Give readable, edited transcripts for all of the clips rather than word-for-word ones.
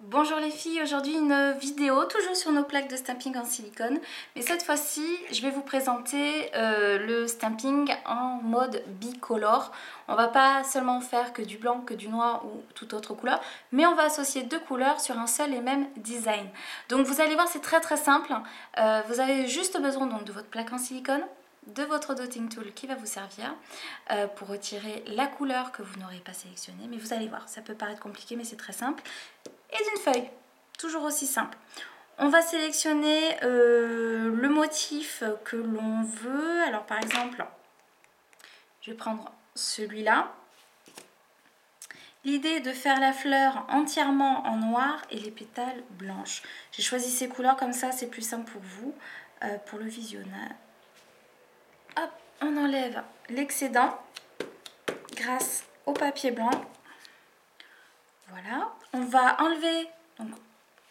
Bonjour les filles, aujourd'hui une vidéo toujours sur nos plaques de stamping en silicone, mais cette fois-ci je vais vous présenter le stamping en mode bicolore. On va pas seulement faire que du blanc, que du noir ou toute autre couleur, mais on va associer deux couleurs sur un seul et même design. Donc vous allez voir, c'est très simple. Vous avez juste besoin donc de votre plaque en silicone, de votre dotting tool qui va vous servir pour retirer la couleur que vous n'aurez pas sélectionnée, mais vous allez voir, ça peut paraître compliqué mais c'est très simple, et d'une feuille, toujours aussi simple. On va sélectionner le motif que l'on veut. Alors par exemple, je vais prendre celui-là. L'idée est de faire la fleur entièrement en noir et les pétales blanches. J'ai choisi ces couleurs comme ça, c'est plus simple pour vous, pour le visionnage. Hop, on enlève l'excédent grâce au papier blanc. Voilà, on va enlever, donc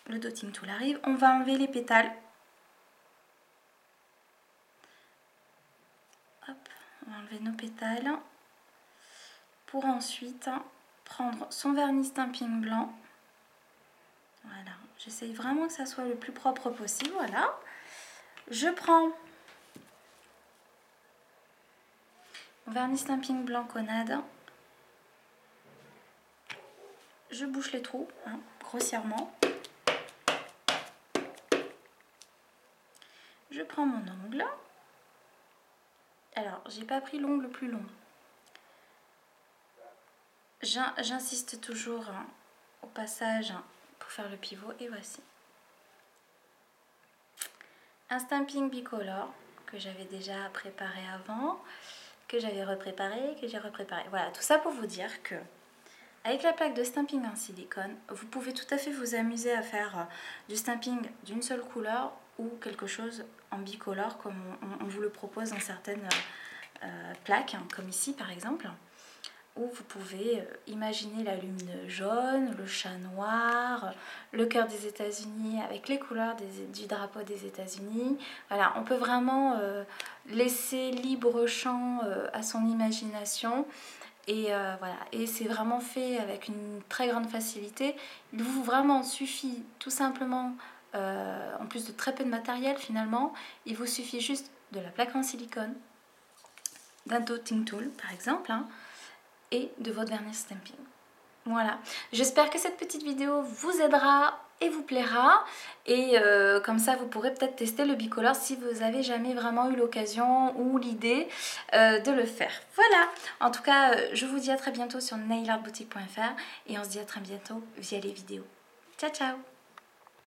le dotting tool arrive, on va enlever les pétales. Hop, on va enlever nos pétales pour ensuite prendre son vernis stamping blanc. Voilà, j'essaye vraiment que ça soit le plus propre possible. Voilà, je prends mon vernis stamping blanc Conad. Je bouche les trous, grossièrement. Je prends mon ongle. Alors, j'ai pas pris l'ongle plus long. J'insiste toujours au passage pour faire le pivot, et voici. Un stamping bicolore que j'avais déjà préparé avant, que j'avais repréparé, que j'ai repréparé. Voilà, tout ça pour vous dire que avec la plaque de stamping en silicone, vous pouvez tout à fait vous amuser à faire du stamping d'une seule couleur ou quelque chose en bicolore comme on vous le propose dans certaines plaques, comme ici par exemple, où vous pouvez imaginer la lune jaune, le chat noir, le cœur des États-Unis avec les couleurs du drapeau des États-Unis. Voilà, on peut vraiment laisser libre champ à son imagination. Et voilà, et c'est vraiment fait avec une très grande facilité. Il vous vraiment suffit tout simplement, en plus de très peu de matériel finalement, il vous suffit juste de la plaque en silicone, d'un dotting tool par exemple, et de votre vernis stamping. Voilà, j'espère que cette petite vidéo vous aidera et vous plaira, et comme ça vous pourrez peut-être tester le bicolore si vous avez jamais vraiment eu l'occasion ou l'idée de le faire. Voilà, en tout cas je vous dis à très bientôt sur nailartboutique.fr et on se dit à très bientôt via les vidéos. Ciao ciao.